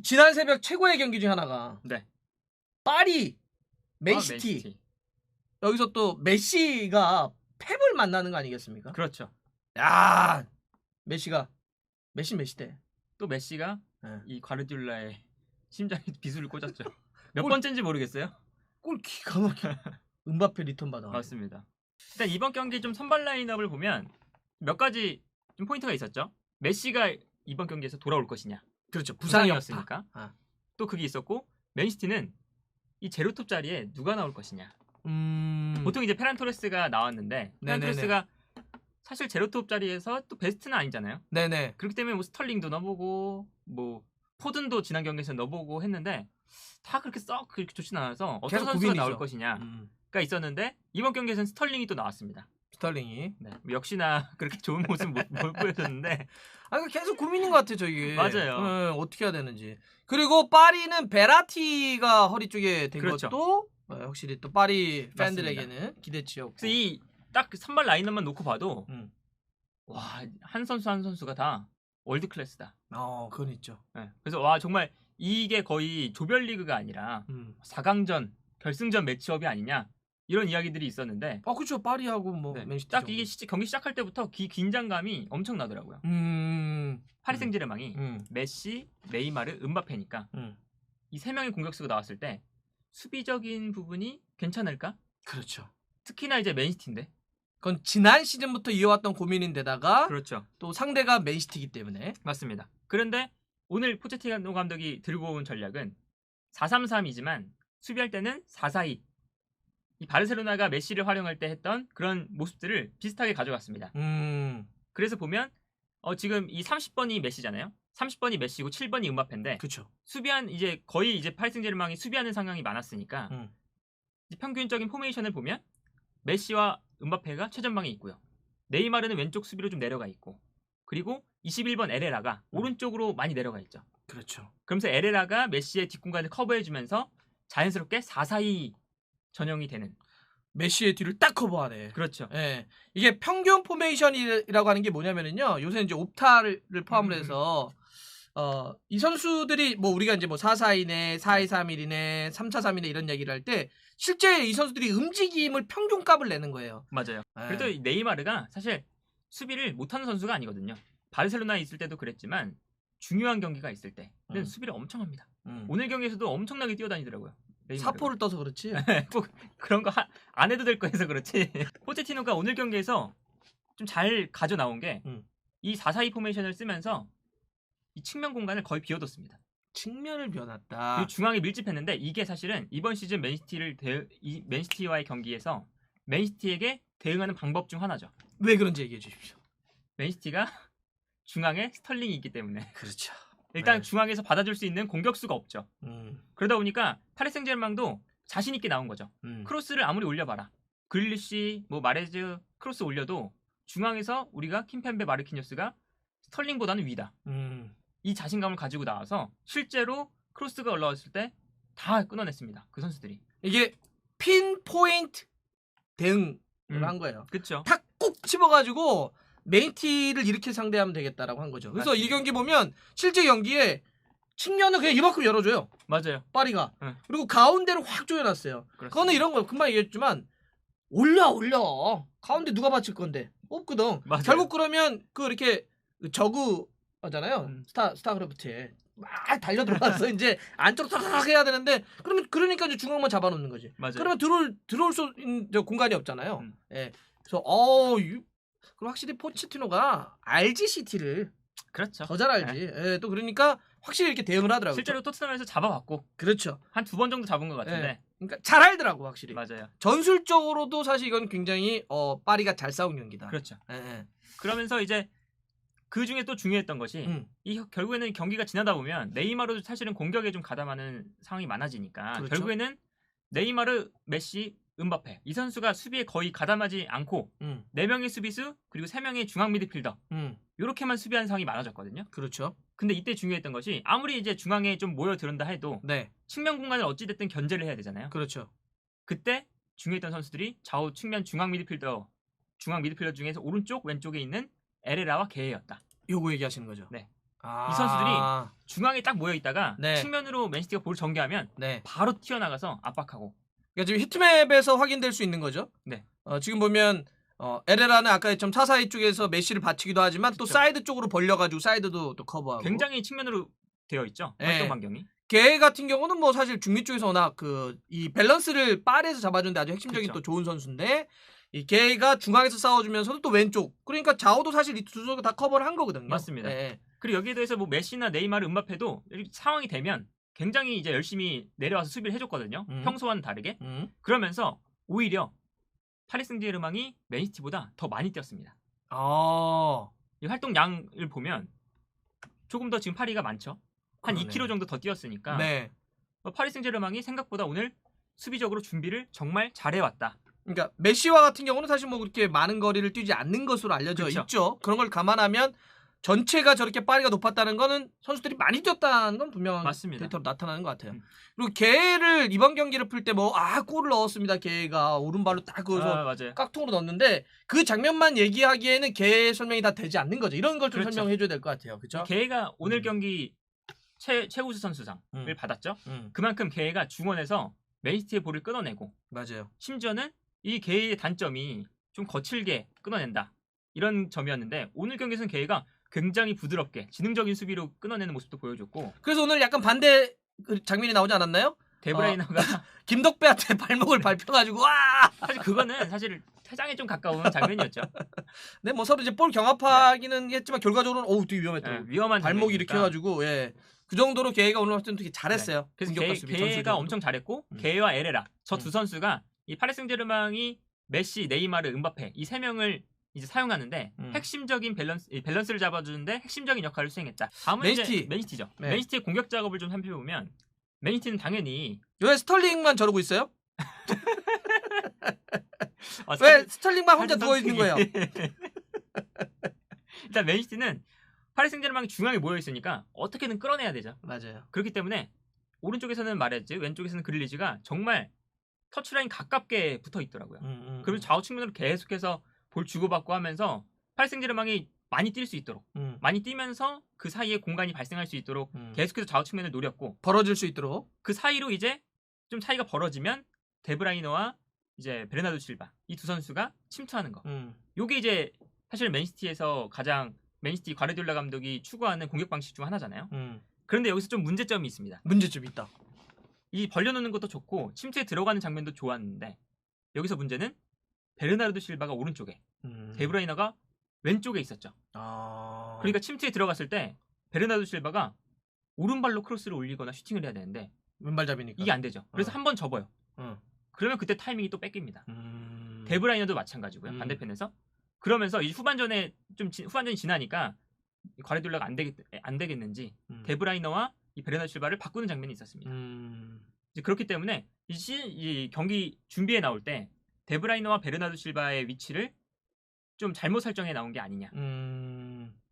지난 새벽 최고의 경기 중 하나가 네. 파리 맨시티. 맨시티. 여기서 또 메시가 펩을 만나는 거 아니겠습니까? 그렇죠. 야, 메시가 메시대. 또 메시가 네. 이 과르디올라의 심장에 비수를 꽂았죠. 몇 골- 번째인지 모르겠어요. 골 기가 막혀. 음바페 리턴 받아. 맞습니다. 일단 이번 경기 좀 선발 라인업을 보면 몇 가지 좀 포인트가 있었죠. 메시가 이번 경기에서 돌아올 것이냐. 그렇죠. 부상이었으니까. 아. 또 그게 있었고 맨시티는 이 제로톱 자리에 누가 나올 것이냐. 보통 이제 페란 토레스가 나왔는데 페란 토레스가 사실 제로톱 자리에서 또 베스트는 아니잖아요. 네네. 그렇기 때문에 뭐 스털링도 넣어보고 뭐 포든도 지난 경기에서 넣어보고 했는데 다 그렇게 그렇게 좋진 않아서 어떤 계속 선수가 고민이죠. 나올 것이냐가 있었는데 이번 경기에서는 스털링이 또 나왔습니다. 스털링이. 네, 역시나 그렇게 좋은 모습 못 보여줬는데 아, 계속 고민인 것 같아 저기. 맞아요. 어떻게 해야 되는지. 그리고 파리는 베라티가 허리 쪽에 된 그렇죠. 것도 확실히 또 파리 팬들에게는 기대치였고. 그래서 이 딱 선발 라인업만 놓고 봐도 와, 한 선수 한 선수가 다 월드 클래스다. 그건 있죠. 네, 그래서 와 정말 이게 거의 조별리그가 아니라 4강전 결승전 매치업이 아니냐 이런 이야기들이 있었는데 그렇죠. 파리하고 뭐 네, 맨시티. 딱 이게 경기 시작할 때부터 긴장감이 엄청 나더라고요. 파리 생제르맹이 메시, 네이마르, 음바페니까 이 세 명의 공격수가 나왔을 때 수비적인 부분이 괜찮을까? 그렇죠. 특히나 이제 맨시티인데. 그건 지난 시즌부터 이어왔던 고민인데다가 그렇죠. 또 상대가 맨시티이기 때문에. 맞습니다. 그런데 오늘 포체티노 감독이 들고 온 전략은 4-3-3이지만 수비할 때는 4-4-2. 이 바르셀로나가 메시를 활용할 때 했던 그런 모습들을 비슷하게 가져갔습니다. 그래서 보면 지금 이 30번이 메시잖아요. 30번이 메시고 7번이 음바페인데 그렇죠. 수비한 이제 거의 이제 파리 생제르맹이 수비하는 상황이 많았으니까 평균적인 포메이션을 보면 메시와 음바페가 최전방에 있고요. 네이마르는 왼쪽 수비로 좀 내려가 있고 그리고 21번 에레라가 오른쪽으로 많이 내려가 있죠. 그렇죠. 그러면서 에레라가 메시의 뒷공간을 커버해주면서 자연스럽게 4-4-2 전형이 되는. 메시의 뒤를 딱 커버하네. 그렇죠. 예. 이게 평균 포메이션이라고 하는 게 뭐냐면은요. 요새 이제 옵타를 포함을 해서 이 선수들이 뭐 우리가 이제 뭐 4-4-2네, 4-2-3-1이네, 3-4-3이네 이런 얘기를 할 때 실제 이 선수들이 움직임을 평균값을 내는 거예요. 맞아요. 예. 그래도 이 네이마르가 사실 수비를 못하는 선수가 아니거든요. 바르셀로나에 있을 때도 그랬지만 중요한 경기가 있을 때는 수비를 엄청 합니다. 오늘 경기에서도 엄청나게 뛰어다니더라고요. 네이마르가. 사포를 떠서 그렇지. 꼭 그런 거 안 해도 될 거에서 그렇지. 포체티노가 오늘 경기에서 좀 잘 가져 나온 게 이 4-4-2 포메이션을 쓰면서 이 측면 공간을 거의 비워뒀습니다. 측면을 비워놨다. 그리고 중앙에 밀집했는데 이게 사실은 이번 시즌 맨시티와의 경기에서 맨시티에게 대응하는 방법 중 하나죠. 왜 그런지 얘기해 주십시오. 맨시티가 중앙에 스털링이 있기 때문에. 그렇죠. 일단 네. 중앙에서 받아줄 수 있는 공격수가 없죠. 그러다 보니까 파리 생제르맹도 자신 있게 나온 거죠. 크로스를 아무리 올려봐라. 그릴리시, 뭐 마레즈 크로스 올려도 중앙에서 우리가 킴펜베 마르키뉴스가 스털링보다는 위다. 이 자신감을 가지고 나와서 실제로 크로스가 올라왔을 때 다 끊어냈습니다. 그 선수들이. 이게 핀포인트 대응을 한 거예요. 그렇죠. 탁 꼭 집어가지고 메인티를 이렇게 상대하면 되겠다라고 한 거죠. 그래서 맞습니다. 이 경기 보면 실제 경기에 측면을 그냥 이만큼 열어줘요. 맞아요. 파리가. 그리고 가운데를 확 조여놨어요. 그렇습니다. 그거는 이런 거 금방 얘기했지만 올려. 가운데 누가 받칠 건데 없거든. 맞아요. 결국 그러면 그 이렇게 저그 하잖아요. 스타크래프트에 막 달려 들어가서 이제 안쪽으로 탁 해야 되는데 그러니까 이제 중앙만 잡아놓는 거지. 맞아요. 그러면 들어올 수 있는 공간이 없잖아요. 예. 그래서 그럼 확실히 포체티노가 알지 시티를 그렇죠. 더 잘 알지. 예, 또 그러니까 확실히 이렇게 대응을 하더라고요. 실제로 토트넘에서 잡아봤고. 그렇죠. 한 2번 정도 잡은 것 같은데. 예. 그러니까 잘 알더라고 확실히. 맞아요. 전술적으로도 사실 이건 굉장히 파리가 잘 싸운 경기다. 그렇죠. 예. 그러면서 이제 그 중에 또 중요했던 것이 결국에는 경기가 지나다 보면 네이마르도 사실은 공격에 좀 가담하는 상황이 많아지니까 그렇죠? 결국에는 네이마르, 메시, 음바페 이 선수가 수비에 거의 가담하지 않고 4명의 수비수 그리고 3명의 중앙 미드필더 이렇게만 수비하는 상황이 많아졌거든요. 그렇죠. 근데 이때 중요했던 것이 아무리 이제 중앙에 좀 모여 들은다 해도 측면 공간을 어찌됐든 견제를 해야 되잖아요. 그렇죠. 그때 중요했던 선수들이 좌우 측면 중앙 미드필더 중에서 오른쪽 왼쪽에 있는 에레라와 게였다. 요거 얘기하시는 거죠. 네. 이 선수들이 중앙에 딱 모여 있다가 네. 측면으로 맨시티가 볼을 전개하면 네. 바로 튀어나가서 압박하고. 그러니까 지금 히트맵에서 확인될 수 있는 거죠. 네. 지금 보면 에레라는 아까 좀 사사이 쪽에서 메시를 받치기도 하지만 또 그쵸. 사이드 쪽으로 벌려가지고 사이드도 또 커버하고. 굉장히 측면으로 되어 있죠. 네. 활동 반경이. 게 같은 경우는 뭐 사실 중미 쪽에서 워낙 이 밸런스를 파리에서 잡아주는데 아주 핵심적인 그쵸. 또 좋은 선수인데 이 게이가 중앙에서 싸워주면서도 또 왼쪽. 그러니까 좌우도 사실 이 두 선수 다 커버를 한 거거든요. 맞습니다. 네. 그리고 여기에 대해서 뭐 메시나 네이마르, 음바페도 상황이 되면 굉장히 이제 열심히 내려와서 수비를 해줬거든요. 평소와는 다르게. 그러면서 오히려 파리 생제르맹이 맨시티보다 더 많이 뛰었습니다. 이 활동량을 보면 조금 더 지금 파리가 많죠. 한 그러네. 2km 정도 더 뛰었으니까 네. 파리 생제르맹이 생각보다 오늘 수비적으로 준비를 정말 잘해왔다. 그러니까 메시와 같은 경우는 사실 뭐 그렇게 많은 거리를 뛰지 않는 것으로 알려져 그쵸. 있죠. 그런 걸 감안하면 전체가 저렇게 파리가 높았다는 거는 선수들이 많이 뛰었다는 건 분명한 맞습니다. 데이터로 나타나는 것 같아요. 그리고 게를 이번 경기를 풀 때 뭐 골을 넣었습니다. 게가 오른발로 딱 그어서 맞아요. 깍통으로 넣었는데 그 장면만 얘기하기에는 게 설명이 다 되지 않는 거죠. 이런 걸 좀 그렇죠. 설명해 줘야 될 것 같아요. 그렇죠? 게이가 오늘 경기 최우수 선수상을 받았죠. 그만큼 게이가 중원에서 맨시티의 볼을 끊어내고 맞아요. 심지어는 이 게이의 단점이 좀 거칠게 끊어낸다. 이런 점이었는데 오늘 경기에서는 게이가 굉장히 부드럽게 지능적인 수비로 끊어내는 모습도 보여줬고 그래서 오늘 약간 반대 장면이 나오지 않았나요? 데브라이너가 김덕배한테 발목을 밟혀가지고 와! 사실 그거는 사실 퇴장에 좀 가까운 장면이었죠. 네, 뭐 서로 이제 볼 경합하기는 했지만 결과적으로는 되게 위험했다고. 위험한 발목 이렇게 해가지고 그 정도로 게이가 오늘 봤을 때 되게 잘했어요. 그래서 공격과 수비 게이가 전술적으로. 엄청 잘했고 게이와 에레라 저 두 선수가 이 파리 생제르맹이 메시, 네이마르, 음바페 이 세 명을 이제 사용하는데 핵심적인 밸런스를 잡아주는데 핵심적인 역할을 수행했다. 다음은 맨시티. 이제 맨시티죠. 네. 맨시티의 공격 작업을 좀 살펴보면 맨시티는 당연히 왜 스털링만 저러고 있어요? 왜 스털링만 혼자 누워 있는 거예요? 일단 맨시티는 파리 생제르맹이 중앙에 모여 있으니까 어떻게든 끌어내야 되죠. 맞아요. 그렇기 때문에 오른쪽에서는 마레즈, 왼쪽에서는 그릴리지가 정말 터치라인 가깝게 붙어 있더라고요. 그리고 좌우 측면으로 계속해서 볼 주고받고 하면서 파리 생제르맹이 많이 뛸 수 있도록 많이 뛰면서 그 사이에 공간이 발생할 수 있도록 계속해서 좌우 측면을 노렸고 벌어질 수 있도록 그 사이로 이제 좀 차이가 벌어지면 데브라이너와 이제 베르나르도 실바 이 두 선수가 침투하는 거. 요게 이제 사실 맨시티에서 가장 맨시티 과르디올라 감독이 추구하는 공격 방식 중 하나잖아요. 그런데 여기서 좀 문제점이 있습니다. 문제점이 있다. 이 벌려놓는 것도 좋고 침투에 들어가는 장면도 좋았는데 여기서 문제는 베르나르도 실바가 오른쪽에 데브라이너가 왼쪽에 있었죠. 그러니까 침투에 들어갔을 때 베르나르도 실바가 오른발로 크로스를 올리거나 슈팅을 해야 되는데 왼발잡이니까 이게 안 되죠. 그래서 한 번 접어요. 그러면 그때 타이밍이 또 뺏깁니다. 데브라이너도 마찬가지고요. 반대편에서 그러면서 이 후반전이 지나니까 과르디올라가 안 되겠는지 데브라이너와 이 베르나르도 실바를 바꾸는 장면이 있었습니다. 이제 그렇기 때문에 이 경기 준비에 나올 때 데브라이너와 베르나르도 실바의 위치를 좀 잘못 설정해 나온 게 아니냐.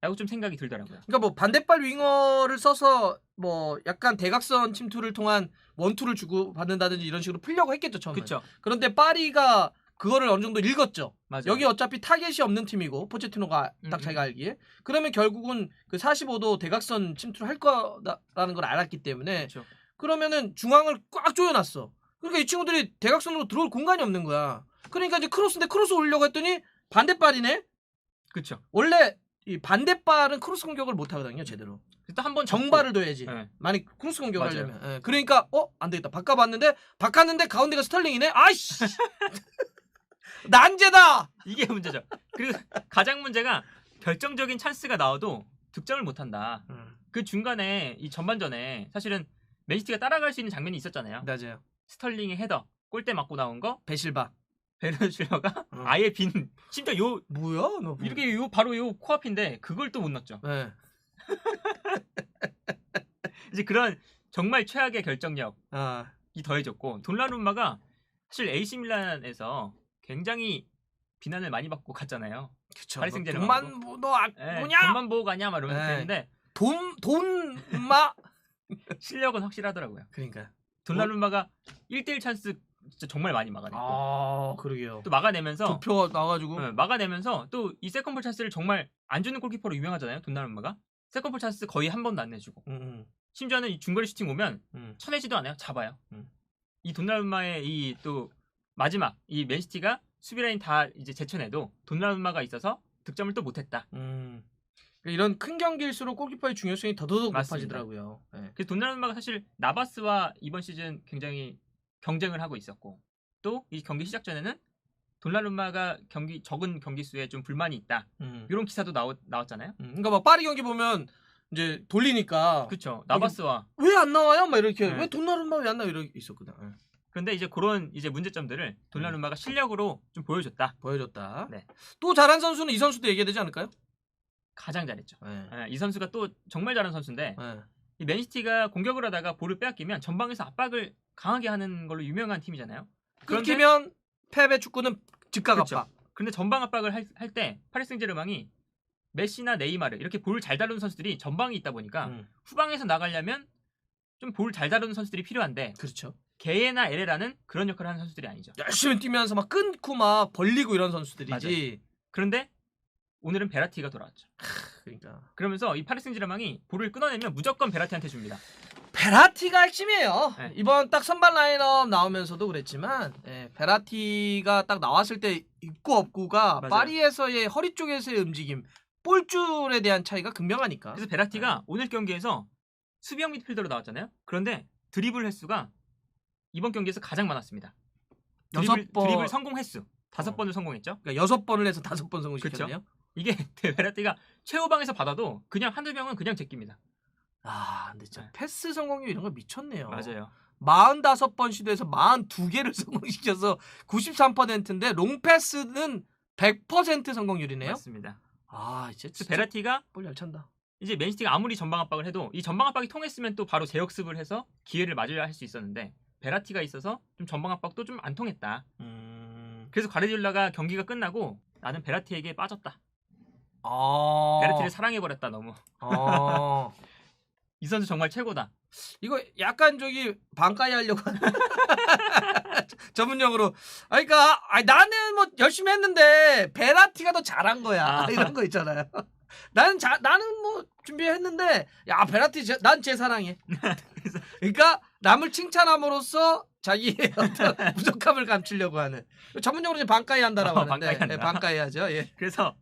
라고 좀 생각이 들더라고요. 그러니까 뭐 반대발 윙어를 써서 뭐 약간 대각선 침투를 통한 원투를 주고 받는다든지 이런 식으로 풀려고 했겠죠, 처음에. 그렇죠. 그런데 파리가 그거를 어느 정도 읽었죠. 맞아요. 여기 어차피 타겟이 없는 팀이고 포체티노가 딱 자기가 알기에 그러면 결국은 그 45도 대각선 침투를 할 거라는 걸 알았기 때문에 그렇죠. 그러면은 중앙을 꽉 조여놨어. 그러니까 이 친구들이 대각선으로 들어올 공간이 없는 거야. 그러니까 이제 크로스인데 크로스 올리려고 했더니 반대발이네. 그렇죠. 원래 이 반대발은 크로스 공격을 못 하거든요, 제대로. 일단 한번 정발을 둬야지. 네. 만약 크로스 공격을 맞아요. 하려면. 그러니까 안 되겠다. 바꿨는데 가운데가 스털링이네. 아이씨. 난제다. 이게 문제죠. 그리고 가장 문제가 결정적인 찬스가 나와도 득점을 못 한다. 그 중간에 이 전반전에 사실은 맨시티가 따라갈 수 있는 장면이 있었잖아요. 맞아요. 스털링의 헤더 골대 맞고 나온 거 베실바. 베르나르도 실바가 아예 빈 심지어 요 뭐야? 너 뭐. 이렇게 바로 요 코앞인데 그걸 또 못 넣었죠. 네. 이제 그런 정말 최악의 결정력이 더해졌고 돈나룸마가 사실 AC 밀란에서 굉장히 비난을 많이 받고 갔잖아요. 그쵸. 파리 생제르맹 돈만 뭐냐? 돈만 보고 가냐 막 이러면서 했는데 돈마 실력은 확실하더라고요. 그러니까 돈나룸마가 1대1 찬스 진짜 정말 많이 막아냈고 그러게요. 또 막아내면서 도표 나와가지고 막아내면서 또 이 세컨볼 찬스를 정말 안 주는 골키퍼로 유명하잖아요. 돈나룸마가 세컨볼 찬스 거의 한 번도 안 내주고 심지어는 이 중거리 슈팅 오면 쳐내지도 않아요. 잡아요. 이 돈나루마의 이 또 마지막 이 맨시티가 수비 라인 다 이제 제쳐내도 돈나루마가 있어서 득점을 또 못했다. 이런 큰 경기일수록 골키퍼의 중요성이 더더욱 맞습니다. 높아지더라고요. 네. 그래서 돈나루마가 사실 나바스와 이번 시즌 굉장히 경쟁을 하고 있었고 또 이 경기 시작 전에는 돈나루마가 적은 경기 수에 좀 불만이 있다. 이런 기사도 나왔잖아요. 그러니까 막 파리 경기 보면 이제 돌리니까 그렇죠. 나바스와 왜 안 나와요? 막 이렇게 네. 왜 돈나루마 왜 안 나와 이렇게 있었거든. 네. 그런데 이제 그런 이제 문제점들을 돈나루마가 실력으로 좀 보여줬다. 보여줬다. 네. 또 잘한 선수는 이 선수도 얘기해야 되지 않을까요? 가장 잘했죠. 네. 이 선수가 또 정말 잘하는 선수인데 네. 이 맨시티가 공격을 하다가 볼을 빼앗기면 전방에서 압박을 강하게 하는 걸로 유명한 팀이잖아요. 끊기면 패배 축구는 즉각 그렇죠. 압박. 그런데 전방 압박을 할 때 파리 생제르맹이 메시나 네이마르 이렇게 볼 잘 다루는 선수들이 전방에 있다 보니까 후방에서 나가려면 좀 볼 잘 다루는 선수들이 필요한데 그렇죠. 게에나 에레라는 그런 역할을 하는 선수들이 아니죠. 열심히 뛰면서 막 끊고 막 벌리고 이런 선수들이지. 맞아요. 그런데 오늘은 베라티가 돌아왔죠. 그러니까 그러면서 이 파리 생제르맹이 볼을 끊어내면 무조건 베라티한테 줍니다. 베라티가 핵심이에요. 네. 이번 딱 선발 라인업 나오면서도 그랬지만 베라티가 딱 나왔을 때 있고 없고가 맞아요. 파리에서의 허리 쪽에서의 움직임, 볼줄에 대한 차이가 극명하니까. 그래서 베라티가 오늘 경기에서 수비형 미드필더로 나왔잖아요. 그런데 드리블 횟수가 이번 경기에서 가장 많았습니다. 드리블 성공 횟수 5번을 성공했죠. 그러니까 6번을 해서 5번 성공시켰네요. 이게 베라티가 최후방에서 받아도 그냥 한두 명은 그냥 제낍니다. 아, 근데 진짜 패스 성공률 이런 거 미쳤네요. 맞아요. 45번 시도해서 42개를 성공시켜서 93%인데 롱패스는 100% 성공률이네요. 맞습니다. 아, 진짜 베라티가 볼 잘 찬다. 이제 맨시티가 아무리 전방 압박을 해도 이 전방 압박이 통했으면 또 바로 재역습을 해서 기회를 맞으려 할 수 있었는데 베라티가 있어서 좀 전방 압박도 좀 안 통했다. 그래서 과르디올라가 경기가 끝나고 나는 베라티에게 빠졌다. 베라티를 사랑해버렸다 너무. 이 선수 정말 최고다. 이거 약간 저기 반가이 하려고 하는 전문용어로. 그러니까 나는 뭐 열심히 했는데 베라티가 더 잘한 거야. 이런 거 있잖아요. 나는 뭐 준비했는데 야 베라티 난 제 사랑해. 그러니까 남을 칭찬함으로써 자기의 어떤 부족함을 감추려고 하는 전문용어로 반가이 한다라고 하는데 반가이 하죠. 예. 그래서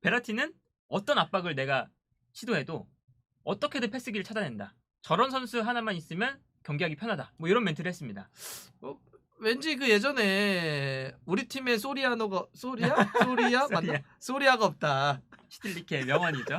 베라티는 어떤 압박을 내가 시도해도 어떻게든 패스기를 찾아낸다. 저런 선수 하나만 있으면 경기하기 편하다. 뭐 이런 멘트를 했습니다. 왠지 그 예전에 우리 팀에 소리아가 맞나? 소리아가 없다. 시틸리케 명언이죠.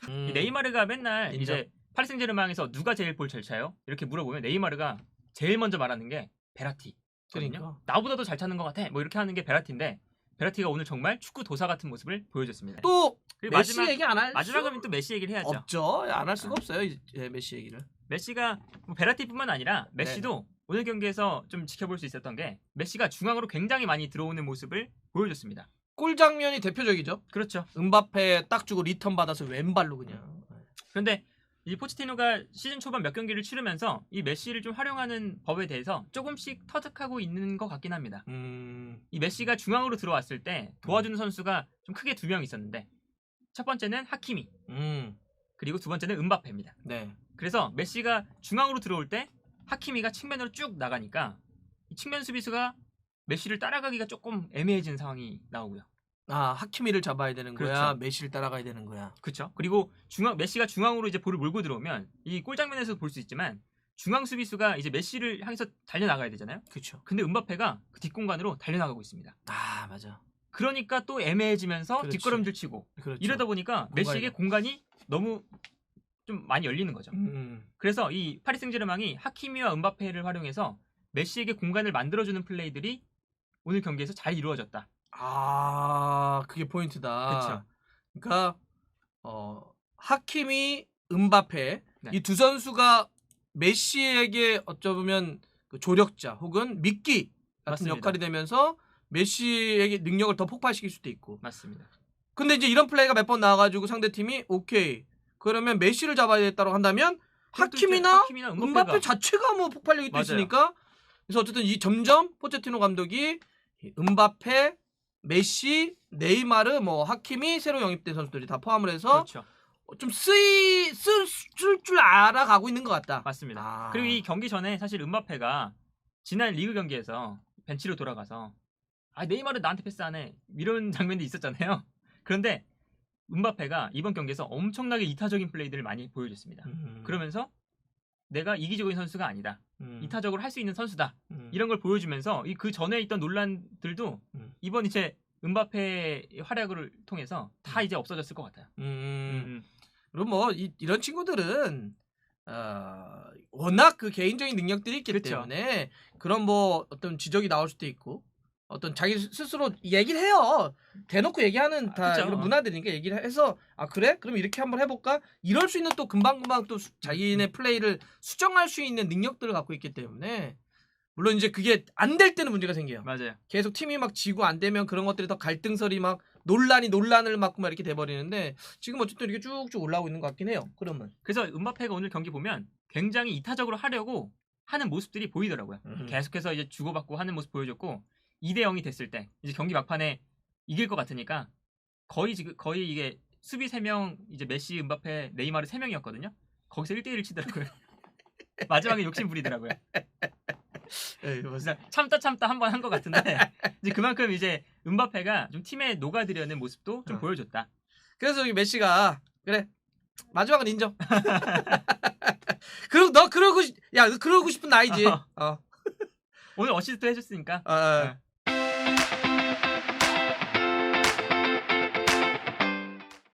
이 네이마르가 맨날 인정. 이제 파리 생제르맹에서 누가 제일 볼 잘 차요? 이렇게 물어보면 네이마르가 제일 먼저 말하는 게 베라티. 그러니까 나보다도 잘 차는 것 같아. 뭐 이렇게 하는 게 베라티인데 베라티가 오늘 정말 축구 도사 같은 모습을 보여줬습니다. 또 메시 얘기 안 할 마지막은 또 메시 얘기를 해야죠. 없죠. 안 할 수가 없어요. 메시 얘기를. 메시가 뭐 베라티뿐만 아니라 메시도 오늘 경기에서 좀 지켜볼 수 있었던 게 메시가 중앙으로 굉장히 많이 들어오는 모습을 보여줬습니다. 골 장면이 대표적이죠. 그렇죠. 음바페 딱 주고 리턴 받아서 왼발로 그냥. 그런데 이 포체티노가 시즌 초반 몇 경기를 치르면서 이 메시를 좀 활용하는 법에 대해서 조금씩 터득하고 있는 것 같긴 합니다. 이 메시가 중앙으로 들어왔을 때 도와주는 선수가 좀 크게 2명 있었는데 첫 번째는 하키미 그리고 두 번째는 음바페입니다. 네. 그래서 메시가 중앙으로 들어올 때 하키미가 측면으로 쭉 나가니까 이 측면 수비수가 메시를 따라가기가 조금 애매해진 상황이 나오고요. 하키미를 잡아야 되는 거야. 그렇죠. 메시를 따라가야 되는 거야. 그렇죠. 그리고 메시가 중앙으로 이제 볼을 몰고 들어오면 이 골 장면에서 볼 수 있지만 중앙 수비수가 이제 메시를 향해서 달려나가야 되잖아요. 그렇죠. 근데 음바페가 그 뒷공간으로 달려나가고 있습니다. 맞아. 그러니까 또 애매해지면서 그렇지. 뒷걸음질 치고 그렇죠. 이러다 보니까 메시에게 공간이 너무 좀 많이 열리는 거죠. 그래서 이 파리 생제르맹이 하키미와 음바페를 활용해서 메시에게 공간을 만들어주는 플레이들이 오늘 경기에서 잘 이루어졌다. 그게 포인트다. 그렇죠. 그러니까 하키미, 음바페 이 두 네. 선수가 메시에게 어쩌면 그 조력자 혹은 미끼 같은 맞습니다. 역할이 되면서 메시에게 능력을 더 폭발시킬 수도 있고. 맞습니다. 근데 이제 이런 플레이가 몇 번 나와가지고 상대팀이 오케이 그러면 메시를 잡아야겠다고 한다면 하키미나 음바페 자체가 뭐 폭발력이 또 맞아요. 있으니까 그래서 어쨌든 이 점점 포체티노 감독이 음바페, 메시, 네이마르, 뭐 하키미 새로 영입된 선수들이 다 포함을 해서 그렇죠. 좀 쓸 줄 알아가고 있는 것 같다. 맞습니다. 아. 그리고 이 경기 전에 사실 음바페가 지난 리그 경기에서 벤치로 돌아가서 네이마르 나한테 패스 안 해. 이런 장면도 있었잖아요. 그런데 음바페가 이번 경기에서 엄청나게 이타적인 플레이들을 많이 보여줬습니다. 그러면서 내가 이기적인 선수가 아니다. 이타적으로 할 수 있는 선수다. 이런 걸 보여주면서 그 전에 있던 논란들도 이번 이제 음바페의 활약을 통해서 다 이제 없어졌을 것 같아요. 그럼 뭐 이런 친구들은 워낙 그 개인적인 능력들이 있기 그쵸. 때문에 그런 뭐 어떤 지적이 나올 수도 있고 어떤 자기 스스로 얘기를 해요. 대놓고 얘기하는 다 그쵸. 이런 문화들이니까 얘기를 해서 그래? 그럼 이렇게 한번 해볼까? 이럴 수 있는 또 금방금방 또 자기네 플레이를 수정할 수 있는 능력들을 갖고 있기 때문에 물론 이제 그게 안 될 때는 문제가 생겨요. 맞아요. 계속 팀이 막 지고 안 되면 그런 것들이 더 갈등설이 막 논란을 맞고 막 이렇게 돼버리는데 지금 어쨌든 이렇게 쭉쭉 올라오고 있는 것 같긴 해요. 그러면 그래서 음바페가 오늘 경기 보면 굉장히 이타적으로 하려고 하는 모습들이 보이더라고요. 계속해서 이제 주고받고 하는 모습 보여줬고 2대 0이 됐을 때 이제 경기 막판에 이길 것 같으니까 거의 이게 수비 3명 이제 메시, 음바페, 네이마르 3명이었거든요. 거기서 1대1을 치더라고요. 마지막에 욕심 부리더라고요. 그래서 참다 한 번 한 것 같은데 이제 그만큼 이제 음바페가 좀 팀에 녹아들려는 모습도 좀 보여줬다. 그래서 여기 메시가 그래 마지막은 인정. 그리고 너 그러고 싶은 나이지. 오늘 어시스트 해줬으니까. 어.